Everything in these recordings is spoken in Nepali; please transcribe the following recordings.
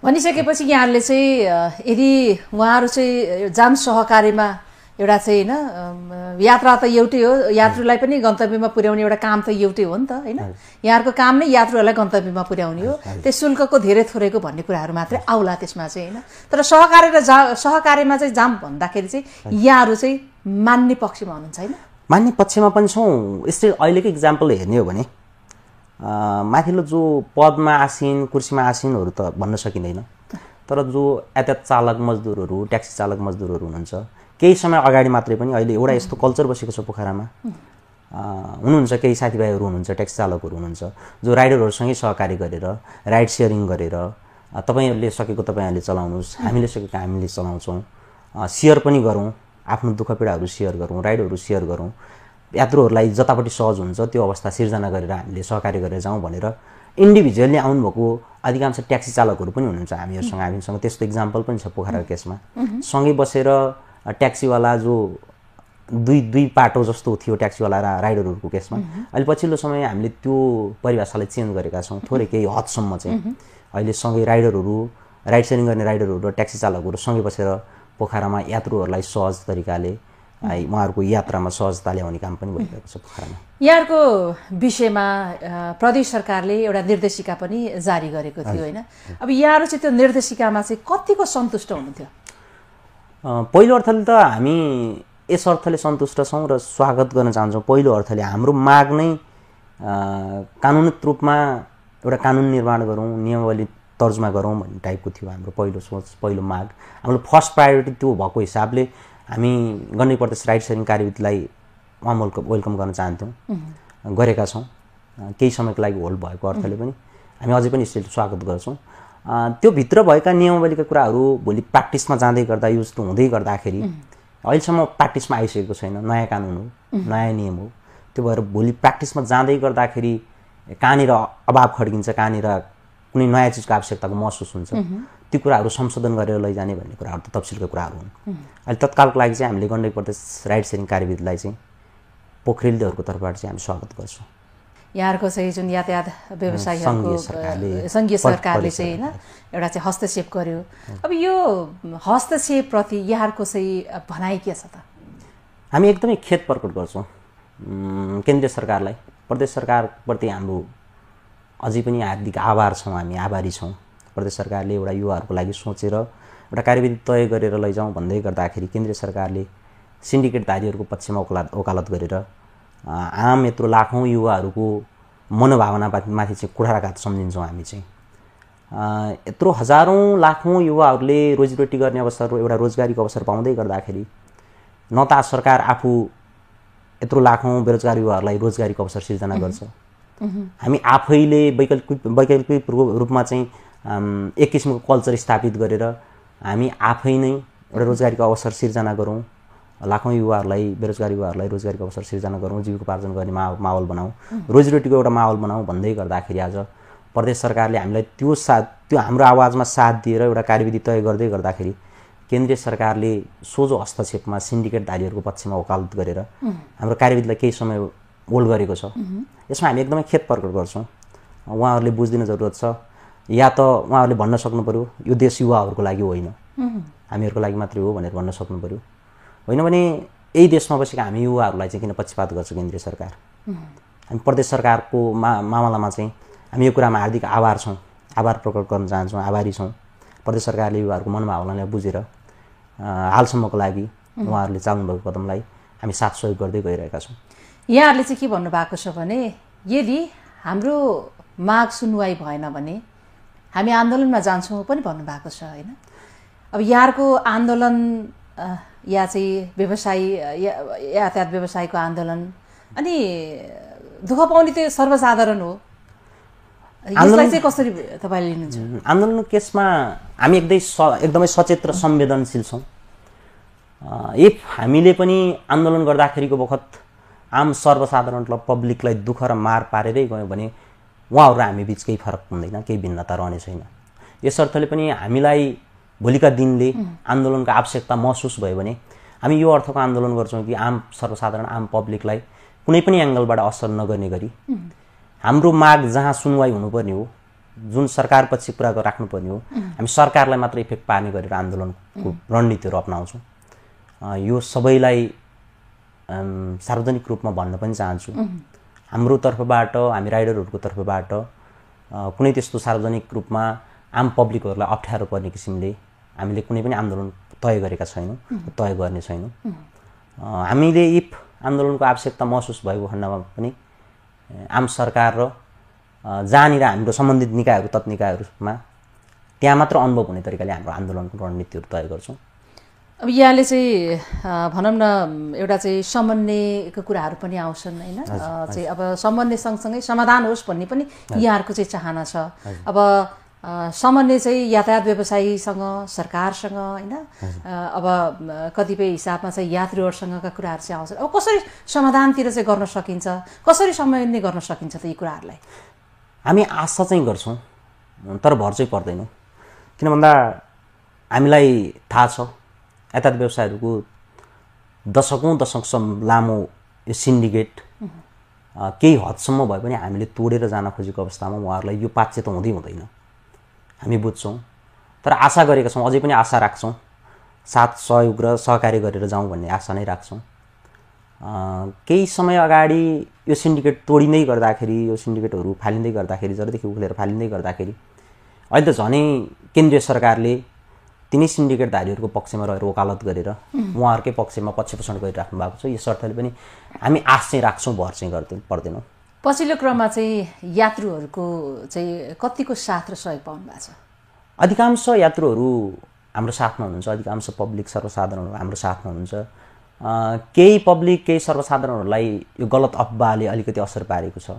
भनिसकेपछि यहाँहरूले चाहिँ यदि उहाँहरू चाहिँ जाम सहकारीमा एउटा चाहिँ हैन यात्रा त एउटै हो, यात्रुलाई पनि गन्तव्यमा पुर्याउने एउटा काम त एउटै हो नि त हैन। यहाँहरूको काम नै यात्रुहरूलाई गन्तव्यमा पुर्याउने हो। त्यो शुल्कको धेरै थोरैको भन्ने कुराहरू मात्रै आउला त्यसमा चाहिँ हैन। तर सहकारीमा चाहिँ जाम भन्दाखेरि चाहिँ यहाँहरू चाहिँ मान्ने पक्षमा हुनुहुन्छ हैन? मान्ने पक्षमा पनि छौँ। यस्तै अहिलेको इक्जाम्पल हेर्ने हो भने माथिल्लो जो पदमा आसीन कुर्सीमा आसीनहरू त भन्न सकिँदैन, तर जो यातायात चालक मजदुरहरू ट्याक्सी चालक मजदुरहरू हुनुहुन्छ केही समय अगाडि मात्रै पनि अहिले एउटा यस्तो कल्चर बसेको छ पोखरामा। हुनुहुन्छ केही साथीभाइहरू हुनुहुन्छ ट्याक्सी चालकहरू हुनुहुन्छ जो राइडरहरूसँगै सहकारी गरेर राइड सेयरिङ गरेर तपाईँहरूले सकेको तपाईँहरूले चलाउनुहोस्, हामीले सकेको हामीले चलाउँछौँ, सेयर पनि गरौँ, आफ्नो दुःख पीडाहरू सेयर गरौँ, राइडहरू सेयर गरौँ, यात्रुहरूलाई जतापट्टि सहज हुन्छ त्यो अवस्था सिर्जना गरेर हामीले सहकारी गरेर जाउँ भनेर इन्डिभिजुअली आउनुभएको अधिकांश ट्याक्सी चालकहरू पनि हुनुहुन्छ हामीसँग त्यस्तो इक्जाम्पल पनि छ पोखराको केसमा। सँगै बसेर ट्याक्सीवाला जो दुई पाटो जस्तो थियो ट्याक्सीवाला र राइडरहरूको केसमा, अहिले पछिल्लो समय हामीले त्यो परिभाषालाई चेन्ज गरेका छौँ थोरै केही हदसम्म चाहिँ। अहिले सँगै राइडरहरू राइड सेयरिङ गर्ने राइडरहरू र ट्याक्सी चालकहरू सँगै बसेर पोखरामा यात्रुहरूलाई सहज तरिकाले उहाँहरूको यात्रामा सहजता ल्याउने काम पनि भइरहेको छ पोखरामा। यहाँहरूको विषयमा प्रदेश सरकारले एउटा निर्देशिका पनि जारी गरेको थियो हैन? अब यहाँहरू चाहिँ त्यो निर्देशिकामा चाहिँ कतिको सन्तुष्ट हुनुहुन्थ्यो? पहिलो अर्थले त हामी यस अर्थले सन्तुष्ट छौँ र स्वागत गर्न चाहन्छौँ। पहिलो अर्थले हाम्रो माग नै कानुनित रूपमा एउटा कानुन निर्माण गरौँ, नियमावली तर्जुमा गरौँ भन्ने टाइपको थियो हाम्रो पहिलो सोच, पहिलो माग। हाम्रो फर्स्ट प्रायोरिटी त्यो भएको हिसाबले हामी गण्डकी प्रदेश राइड सेयरिङ कार्यविधिलाई वेलकम गर्न चाहन्थ्यौँ, गरेका छौँ। केही समयको लागि होल्ड भएको अर्थले पनि हामी अझै पनि यसरी स्वागत गर्छौँ। त्यो भित्र भएका नियमावलीका कुराहरू भोलि प्र्याक्टिसमा जाँदै गर्दा युज हुँदै गर्दाखेरि अहिलेसम्म प्र्याक्टिसमा आइसकेको छैन, नयाँ कानुन हो, नयाँ नियम हो। त्यो भएर भोलि प्र्याक्टिसमा जाँदै गर्दाखेरि कहाँनिर अभाव खड्किन्छ, कहाँनिर कुनै नयाँ चिजको आवश्यकताको महसुस हुन्छ, त्यो कुराहरू संशोधन गरेर लैजाने भन्ने कुराहरू त तफसिलका कुराहरू हुन्। अहिले तत्कालको लागि चाहिँ हामीले गण्डकी प्रदेश राइड सेयरिङ कार्यविधिलाई चाहिँ पोखरेलदेहरूको तर्फबाट चाहिँ हामी स्वागत गर्छौँ। यहाँहरूको चाहिँ जुन यातायात व्यवसायीहरूको सङ्घीय सरकारले चाहिँ हैन एउटा चाहिँ हस्तक्षेप गर्यो, अब यो हस्तक्षेपप्रति यहाँहरूको चाहिँ भनाइ के छ त? हामी एकदमै खेद प्रकट गर्छौँ केन्द्रीय सरकारलाई। प्रदेश सरकारप्रति हाम्रो अझै पनि हार्दिक आभार छौँ, हामी आभारी छौँ। प्रदेश सरकारले एउटा युवाहरूको लागि सोचेर एउटा कार्यविधि तय गरेर लैजाउँ भन्दै गर्दाखेरि केन्द्रीय सरकारले सिन्डिकेटधारीहरूको पक्षमा वकालत गरेर आम यत्रो लाखौँ युवाहरूको मनोभावनामाथि चाहिँ कुठाराघात सम्झिन्छौँ हामी चाहिँ। यत्रो हजारौँ लाखौँ युवाहरूले रोजीरोटी गर्ने अवसर, एउटा रोजगारीको अवसर पाउँदै गर्दाखेरि न त सरकार आफू यत्रो लाखौँ बेरोजगार युवाहरूलाई रोजगारीको अवसर सिर्जना गर्छ, हामी आफैले वैकल्पिक रूपमा चाहिँ एक किसिमको कल्चर स्थापित गरेर हामी आफै नै एउटा रोजगारीको अवसर सिर्जना गरौँ, लाखौँ युवाहरूलाई बेरोजगार युवाहरूलाई रोजगारीको अवसर सिर्जना गरौँ, जीविकोपार्जन गर्ने माहौल बनाऊ, रोजीरोटीको एउटा माहौल बनाऊ भन्दै गर्दाखेरि आज प्रदेश सरकारले हामीलाई त्यो हाम्रो आवाजमा साथ दिएर एउटा कार्यविधि तय गर्दै गर्दाखेरि केन्द्रीय सरकारले सोझो हस्तक्षेपमा सिन्डिकेटधारीहरूको पक्षमा वकालत गरेर हाम्रो कार्यविधिलाई केही समय होल्ड गरेको छ। यसमा हामी एकदमै खेद प्रकट गर्छौँ। उहाँहरूले बुझ्दिन जरुरत छ, या त उहाँहरूले भन्न सक्नु पर्यो यो देश युवाहरूको लागि होइन, हामीहरूको लागि मात्रै हो भनेर भन्न सक्नु पर्यो। होइन भने यही देशमा बसेका हामी युवाहरूलाई चाहिँ किन पक्षपात गर्छ केन्द्रीय सरकार? हामी प्रदेश सरकारको मामलामा चाहिँ हामी यो कुरामा हार्दिक आभार छौँ, आभार प्रकट गर्न चाहन्छौँ, आभारी छौँ। प्रदेश सरकारले युवाहरूको मनोभावनालाई बुझेर हालसम्मको लागि उहाँहरूले चाल्नुभएको कदमलाई हामी साथ सहयोग गर्दै गइरहेका छौँ। यहाँहरूले चाहिँ के भन्नुभएको छ भने यदि हाम्रो माग सुनवाई भएन भने हामी आन्दोलनमा जान्छौँ पनि भन्नुभएको छ होइन? अब यहाँहरूको आन्दोलन या चाहिँ व्यवसायी यातायात व्यवसायको आन्दोलन अनि दुःख पाउने त्यो सर्वसाधारण हो, यसलाई चाहिँ कसरी तपाईँले लिनुहुन्छ? आन्दोलनको केसमा हामी एकदमै सचेत र संवेदनशील छौँ। इफ हामीले पनि आन्दोलन गर्दाखेरिको बखत आम सर्वसाधारणलाई पब्लिकलाई दुःख र मार पारेरै गयौँ भने उहाँहरू र हामी बिच केही फरक हुँदैन, केही भिन्नता रहने छैन। यस अर्थले पनि हामीलाई भोलिका दिनले आन्दोलनको आवश्यकता महसुस भयो भने हामी यो अर्थको आन्दोलन गर्छौँ कि आम सर्वसाधारण आम पब्लिकलाई कुनै पनि एङ्गलबाट असर नगर्ने गरी हाम्रो माग जहाँ सुनवाई हुनुपर्ने हो, जुन सरकारपछि कुरा राख्नुपर्ने हो हामी सरकारलाई मात्र इफेक्ट पार्ने गरेर आन्दोलनको रणनीतिहरू अपनाउँछौँ। यो सबैलाई सार्वजनिक रूपमा भन्न पनि चाहन्छु। हाम्रो तर्फबाट हामी राइडरहरूको तर्फबाट कुनै त्यस्तो सार्वजनिक रूपमा आम पब्लिकहरूलाई अप्ठ्यारो पर्ने किसिमले हामीले कुनै पनि आन्दोलन तय गरेका छैनौँ, तय गर्ने छैनौँ। हामीले इफ आन्दोलनको आवश्यकता महसुस भएको खण्डमा पनि आम सरकार र जहाँनिर हाम्रो सम्बन्धित निकायहरू तत् निकायहरूमा त्यहाँ मात्र अनुभव हुने तरिकाले हाम्रो आन्दोलनको रणनीतिहरू तय गर्छौँ। अब यहाँले चाहिँ भनौँ न एउटा चाहिँ समन्वयको कुराहरू पनि आउँछन् होइन, चाहिँ अब समन्वय सँगसँगै समाधान होस् भन्ने पनि यहाँहरूको चाहिँ चाहना छ। अब समन्वय चाहिँ यातायात व्यवसायीसँग सरकारसँग होइन, अब कतिपय हिसाबमा चाहिँ यात्रीहरूसँगका कुराहरू चाहिँ आउँछन्। अब कसरी समाधानतिर चाहिँ गर्न सकिन्छ, कसरी समन्वय गर्न सकिन्छ त यी कुराहरूलाई? हामी आशा चाहिँ गर्छौँ तर भर चाहिँ पर्दैनौँ। किन भन्दा हामीलाई थाहा छ यातायात व्यवसायहरूको दशकौँ लामो यो सिन्डिकेट केही हदसम्म भए पनि हामीले तोडेर जान खोजेको अवस्थामा उहाँहरूलाई यो पाच्य त हुँदै हुँदैन हामी बुझ्छौँ। तर आशा गरेका छौँ, अझै पनि आशा राख्छौँ, साथ सहयोग र सहकार्य गरेर जाउँ भन्ने आशा नै राख्छौँ। केही समय अगाडि यो सिन्डिकेट तोडिँदै गर्दाखेरि, यो सिन्डिकेटहरू फालिँदै गर्दाखेरि, जबदेखि उखेलेर फालिँदै गर्दाखेरि अहिले त झनै केन्द्रीय सरकारले तिनै सिन्डिकेटधारीहरूको पक्षमा रहेर वकालत गरेर उहाँहरूकै पक्षमा पक्षपोषण गरिराख्नु भएको छ। यस अर्थले पनि हामी आश चाहिँ राख्छौँ, भर चाहिँ पर्दैनौँ। पछिल्लो क्रममा चाहिँ यात्रुहरूको चाहिँ कतिको साथ र सहयोग पाउनु भएको छ? अधिकांश यात्रुहरू हाम्रो साथमा हुनुहुन्छ, अधिकांश पब्लिक सर्वसाधारणहरू हाम्रो साथमा हुनुहुन्छ। केही पब्लिक केही सर्वसाधारणहरूलाई यो गलत अफवाहले अलिकति असर पारेको छ।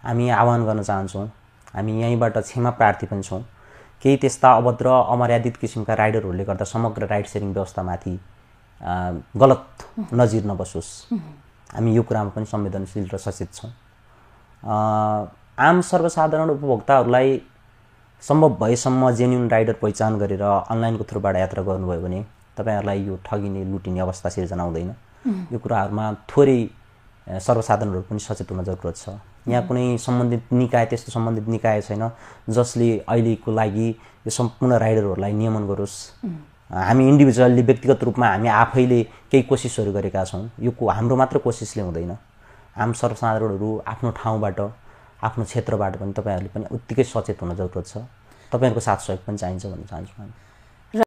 हामी आह्वान गर्न चाहन्छौँ, हामी यहीँबाट क्षमा प्रार्थी पनि छौँ। केही त्यस्ता अभद्र अमर्यादित किसिमका राइडरहरूले गर्दा समग्र राइड सेयरिङ व्यवस्थामाथि गलत नजिर नबसोस्। हामी यो कुरामा पनि संवेदनशील र सचेत छौँ। आम सर्वसाधारण उपभोक्ताहरूलाई सम्भव भएसम्म जेन्युन राइडर पहिचान गरेर अनलाइनको थ्रुबाट यात्रा गर्नुभयो भने तपाईँहरूलाई यो ठगिने लुटिने अवस्था सिर्जना हुँदैन। यो कुराहरूमा थोरै सर्वसाधारणहरू पनि सचेत हुन जरुरत छ। यहाँ कुनै सम्बन्धित निकाय, त्यस्तो सम्बन्धित निकाय छैन जसले अहिलेको लागि यो सम्पूर्ण राइडरहरूलाई नियमन गरोस्। हामी इन्डिभिजुअल्ली व्यक्तिगत रूपमा हामी आफैले केही कोसिसहरू गरेका छौँ। यो हाम्रो मात्र कोसिसले हुँदैन। आम सर्वसाधारणहरू आफ्नो ठाउँबाट, आफ्नो क्षेत्रबाट पनि तपाईँहरूले पनि उत्तिकै सचेत हुन जरुरत छ। तपाईँहरूको साथ सहयोग पनि चाहिन्छ भन्न चाहन्छु हामी।